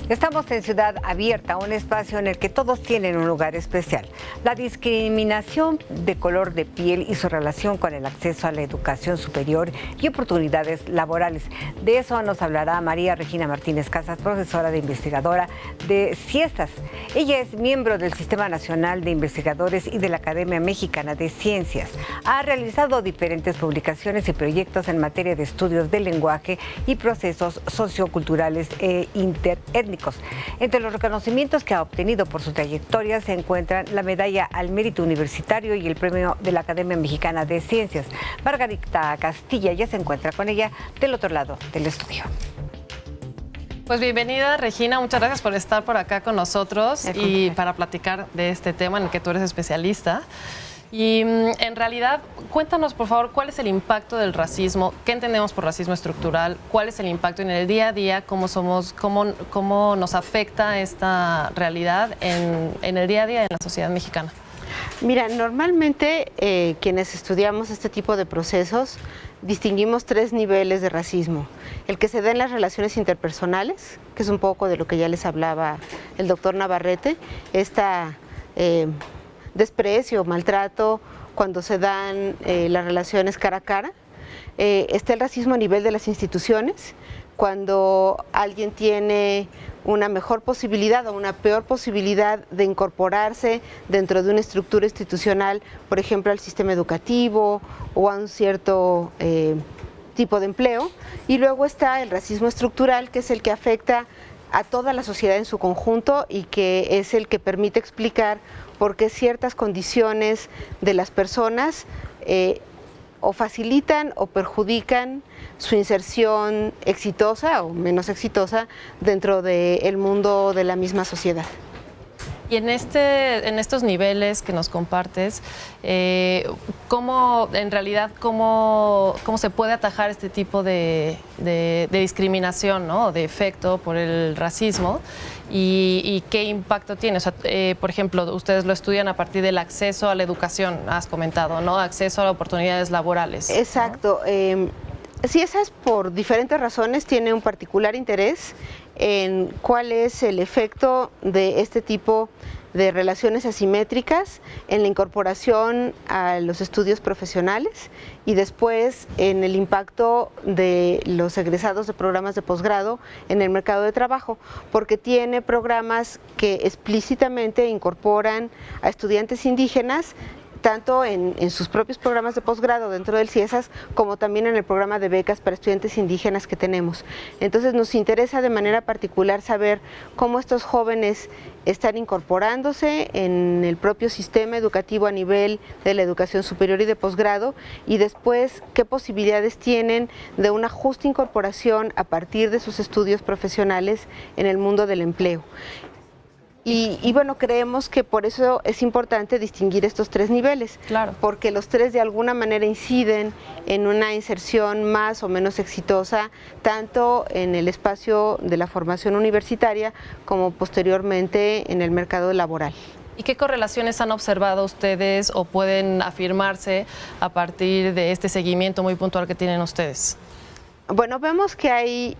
Estamos en Ciudad Abierta, un espacio en el que todos tienen un lugar especial. La discriminación de color de piel y su relación con el acceso a la educación superior y oportunidades laborales. De eso nos hablará María Regina Martínez Casas, profesora e investigadora de CIESAS. Ella es miembro del Sistema Nacional de Investigadores y de la Academia Mexicana de Ciencias. Ha realizado diferentes publicaciones y proyectos en materia de estudios del lenguaje y procesos socioculturales e interétnicos. Entre los reconocimientos que ha obtenido por su trayectoria se encuentran la Medalla al Mérito Universitario y el Premio de la Academia Mexicana de Ciencias. Margarita Castilla ya se encuentra con ella del otro lado del estudio. Pues bienvenida, Regina, muchas gracias por estar por acá con nosotros y para platicar de este tema en el que tú eres especialista. Y en realidad, cuéntanos por favor, ¿cuál es el impacto del racismo? ¿Qué entendemos por racismo estructural? ¿Cuál es el impacto en el día a día? ¿Cómo nos afecta esta realidad en el día a día en la sociedad mexicana? Mira, normalmente quienes estudiamos este tipo de procesos distinguimos tres niveles de racismo. El que se da en las relaciones interpersonales, que es un poco de lo que ya les hablaba el doctor Navarrete, desprecio, maltrato, cuando se dan las relaciones cara a cara. Está el racismo a nivel de las instituciones, cuando alguien tiene una mejor posibilidad o una peor posibilidad de incorporarse dentro de una estructura institucional, por ejemplo, al sistema educativo o a un cierto tipo de empleo. Y luego está el racismo estructural, que es el que afecta a toda la sociedad en su conjunto y que es el que permite explicar por qué ciertas condiciones de las personas o facilitan o perjudican su inserción exitosa o menos exitosa dentro del mundo de la misma sociedad. Y en estos niveles que nos compartes, ¿cómo se puede atajar este tipo de discriminación, ¿no? De efecto por el racismo? ¿Y qué impacto tiene? O sea, por ejemplo, ustedes lo estudian a partir del acceso a la educación, has comentado, ¿no? Acceso a oportunidades laborales. Exacto. ¿No? CIESAS, por diferentes razones, tiene un particular interés en cuál es el efecto de este tipo de relaciones asimétricas en la incorporación a los estudios profesionales y después en el impacto de los egresados de programas de posgrado en el mercado de trabajo, porque tiene programas que explícitamente incorporan a estudiantes indígenas tanto en sus propios programas de posgrado dentro del CIESAS, como también en el programa de becas para estudiantes indígenas que tenemos. Entonces nos interesa de manera particular saber cómo estos jóvenes están incorporándose en el propio sistema educativo a nivel de la educación superior y de posgrado, y después qué posibilidades tienen de una justa incorporación a partir de sus estudios profesionales en el mundo del empleo. Y bueno, creemos que por eso es importante distinguir estos tres niveles, claro, porque los tres de alguna manera inciden en una inserción más o menos exitosa, tanto en el espacio de la formación universitaria como posteriormente en el mercado laboral. ¿Y qué correlaciones han observado ustedes o pueden afirmarse a partir de este seguimiento muy puntual que tienen ustedes? Bueno, vemos que hay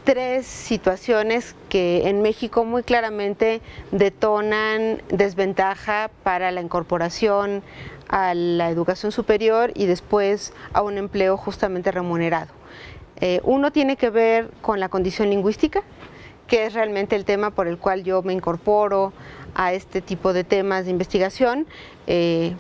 tres situaciones que en México muy claramente detonan desventaja para la incorporación a la educación superior y después a un empleo justamente remunerado. Uno tiene que ver con la condición lingüística, que es realmente el tema por el cual yo me incorporo a este tipo de temas de investigación,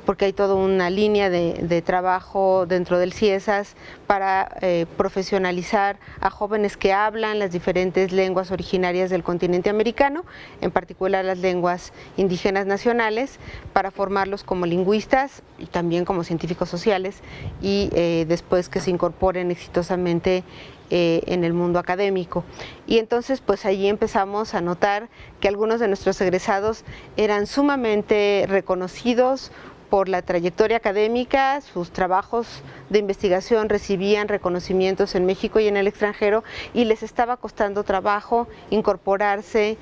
porque hay toda una línea de trabajo dentro del CIESAS para profesionalizar a jóvenes que hablan las diferentes lenguas originarias del continente americano, en particular las lenguas indígenas nacionales, para formarlos como lingüistas y también como científicos sociales y después que se incorporen exitosamente en el mundo académico. Y entonces pues allí empezamos a notar que algunos de nuestros egresados eran sumamente reconocidos por la trayectoria académica, sus trabajos de investigación recibían reconocimientos en México y en el extranjero y les estaba costando trabajo incorporarse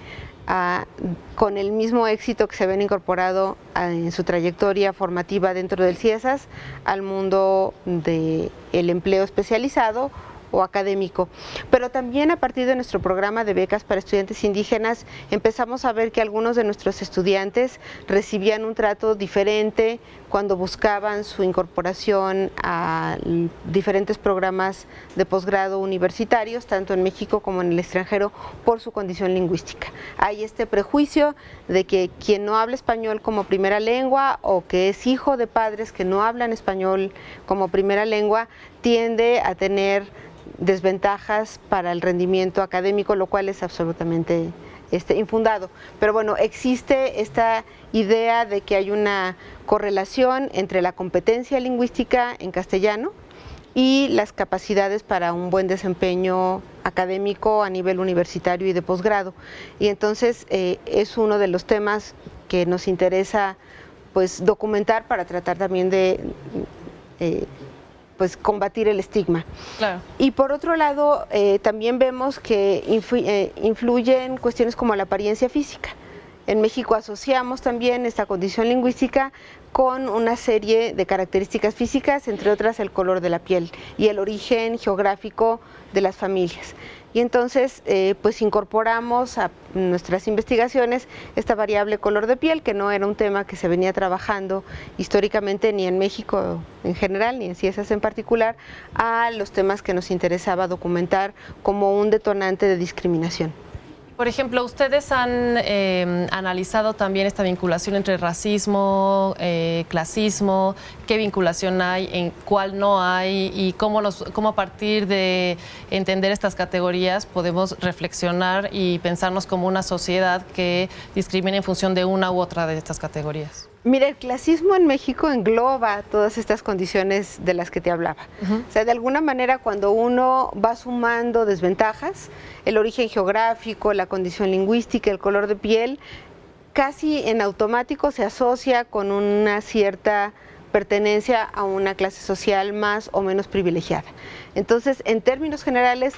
con el mismo éxito que se habían incorporado en su trayectoria formativa dentro del CIESAS al mundo del empleo especializado o académico. Pero también a partir de nuestro programa de becas para estudiantes indígenas empezamos a ver que algunos de nuestros estudiantes recibían un trato diferente cuando buscaban su incorporación a diferentes programas de posgrado universitarios, tanto en México como en el extranjero, por su condición lingüística. Hay este prejuicio de que quien no habla español como primera lengua o que es hijo de padres que no hablan español como primera lengua tiende a tener desventajas para el rendimiento académico, lo cual es absolutamente infundado. Pero bueno, existe esta idea de que hay una correlación entre la competencia lingüística en castellano y las capacidades para un buen desempeño académico a nivel universitario y de posgrado. Y entonces es uno de los temas que nos interesa pues documentar para tratar también de pues combatir el estigma. Claro. Y por otro lado, también vemos que influyen cuestiones como la apariencia física. En México asociamos también esta condición lingüística con una serie de características físicas, entre otras el color de la piel y el origen geográfico de las familias. Y entonces pues incorporamos a nuestras investigaciones esta variable color de piel, que no era un tema que se venía trabajando históricamente ni en México en general, ni en Ciesas en particular, a los temas que nos interesaba documentar como un detonante de discriminación. Por ejemplo, ustedes han analizado también esta vinculación entre racismo, clasismo, qué vinculación hay, en cuál no hay y cómo a partir de entender estas categorías podemos reflexionar y pensarnos como una sociedad que discrimina en función de una u otra de estas categorías. Mira, el clasismo en México engloba todas estas condiciones de las que te hablaba. O sea, de alguna manera cuando uno va sumando desventajas, el origen geográfico, la condición lingüística, el color de piel, casi en automático se asocia con una cierta pertenencia a una clase social más o menos privilegiada. Entonces, en términos generales,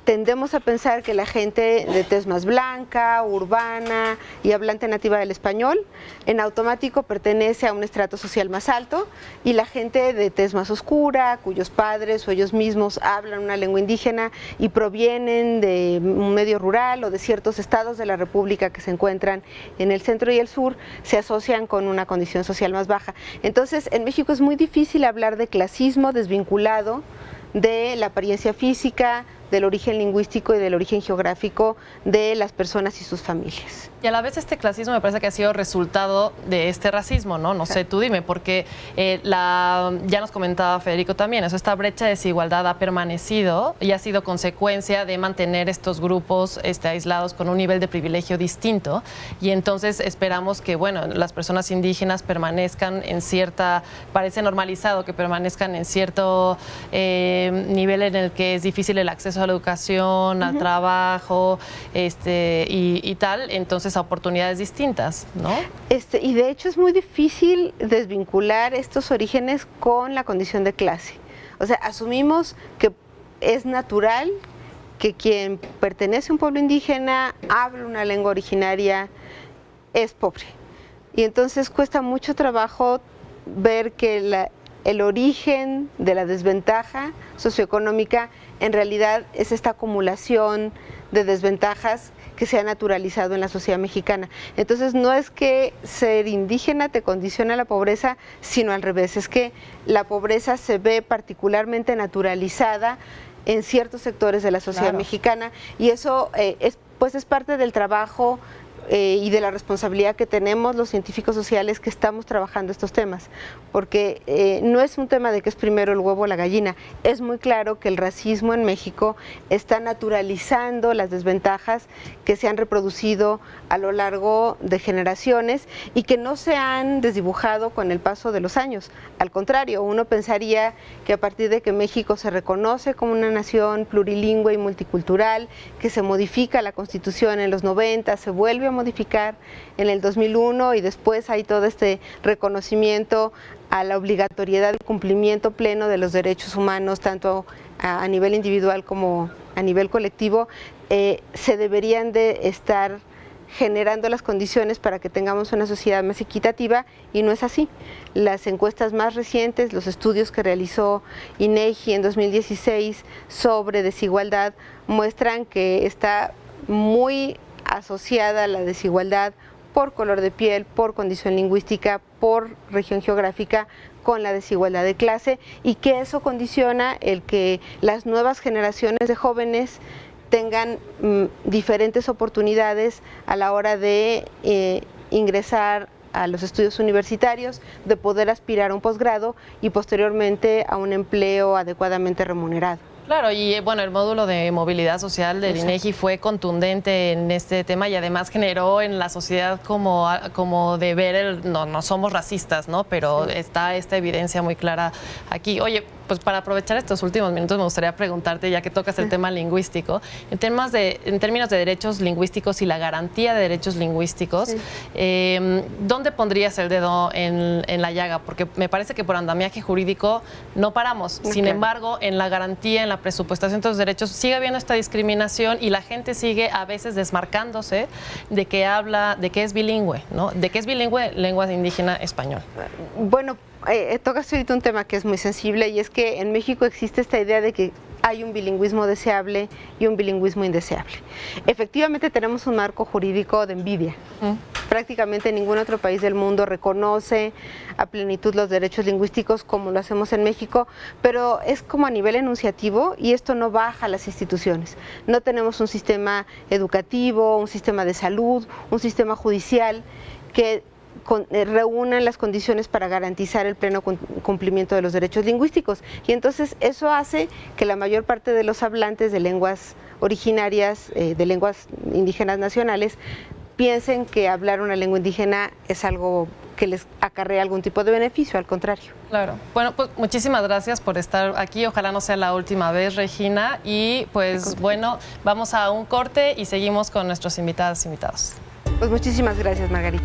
tendemos a pensar que la gente de tez más blanca, urbana y hablante nativa del español, en automático pertenece a un estrato social más alto, y la gente de tez más oscura, cuyos padres o ellos mismos hablan una lengua indígena y provienen de un medio rural o de ciertos estados de la República que se encuentran en el centro y el sur, se asocian con una condición social más baja. Entonces, en México es muy difícil hablar de clasismo desvinculado de la apariencia física, del origen lingüístico y del origen geográfico de las personas y sus familias. Y a la vez este clasismo me parece que ha sido resultado de este racismo, ¿no? No sé, tú dime, porque ya nos comentaba Federico también, esta brecha de desigualdad ha permanecido y ha sido consecuencia de mantener estos grupos aislados con un nivel de privilegio distinto, y entonces esperamos que, bueno, las personas indígenas permanezcan en parece normalizado que permanezcan en cierto nivel en el que es difícil el acceso a la educación, al trabajo, y tal, entonces a oportunidades distintas, ¿no? Y de hecho es muy difícil desvincular estos orígenes con la condición de clase. O sea, asumimos que es natural que quien pertenece a un pueblo indígena, habla una lengua originaria, es pobre. Y entonces cuesta mucho trabajo ver que el origen de la desventaja socioeconómica en realidad es esta acumulación de desventajas que se ha naturalizado en la sociedad mexicana. Entonces no es que ser indígena te condiciona a la pobreza, sino al revés, es que la pobreza se ve particularmente naturalizada en ciertos sectores de la sociedad mexicana, y eso es parte del trabajo y de la responsabilidad que tenemos los científicos sociales que estamos trabajando estos temas, porque no es un tema de que es primero el huevo o la gallina. Es muy claro que el racismo en México está naturalizando las desventajas que se han reproducido a lo largo de generaciones y que no se han desdibujado con el paso de los años. Al contrario, uno pensaría que a partir de que México se reconoce como una nación plurilingüe y multicultural, que se modifica la Constitución en los 90, se vuelve a modificar en el 2001 y después hay todo este reconocimiento a la obligatoriedad del cumplimiento pleno de los derechos humanos, tanto a nivel individual como a nivel colectivo, se deberían de estar generando las condiciones para que tengamos una sociedad más equitativa, y no es así. Las encuestas más recientes, los estudios que realizó INEGI en 2016 sobre desigualdad, muestran que está muy asociada la desigualdad por color de piel, por condición lingüística, por región geográfica, con la desigualdad de clase, y que eso condiciona el que las nuevas generaciones de jóvenes tengan diferentes oportunidades a la hora de ingresar a los estudios universitarios, de poder aspirar a un posgrado y posteriormente a un empleo adecuadamente remunerado. Claro, y bueno, el módulo de movilidad social del INEGI fue contundente en este tema y además generó en la sociedad como de ver no somos racistas, ¿no? Pero sí, está esta evidencia muy clara aquí. Oye, pues para aprovechar estos últimos minutos me gustaría preguntarte, ya que tocas el tema lingüístico, en términos de derechos lingüísticos y la garantía de derechos lingüísticos, ¿dónde pondrías el dedo en la llaga? Porque me parece que por andamiaje jurídico no paramos. Sin embargo, en la garantía, en la presupuestación de los derechos, sigue habiendo esta discriminación y la gente sigue a veces desmarcándose de que es bilingüe, ¿no? De que es bilingüe lengua indígena español. Bueno, tocas ahorita un tema que es muy sensible, y es que en México existe esta idea de que hay un bilingüismo deseable y un bilingüismo indeseable. Efectivamente tenemos un marco jurídico de envidia. Prácticamente ningún otro país del mundo reconoce a plenitud los derechos lingüísticos como lo hacemos en México, pero es como a nivel enunciativo, y esto no baja a las instituciones. No tenemos un sistema educativo, un sistema de salud, un sistema judicial que reúnan las condiciones para garantizar el pleno cumplimiento de los derechos lingüísticos, y entonces eso hace que la mayor parte de los hablantes de lenguas originarias, de lenguas indígenas nacionales, piensen que hablar una lengua indígena es algo que les acarrea algún tipo de beneficio, al contrario. Claro. Bueno, pues muchísimas gracias por estar aquí. Ojalá no sea la última vez, Regina. Y pues bueno, vamos a un corte y seguimos con nuestros invitados. Pues muchísimas gracias, Margarita.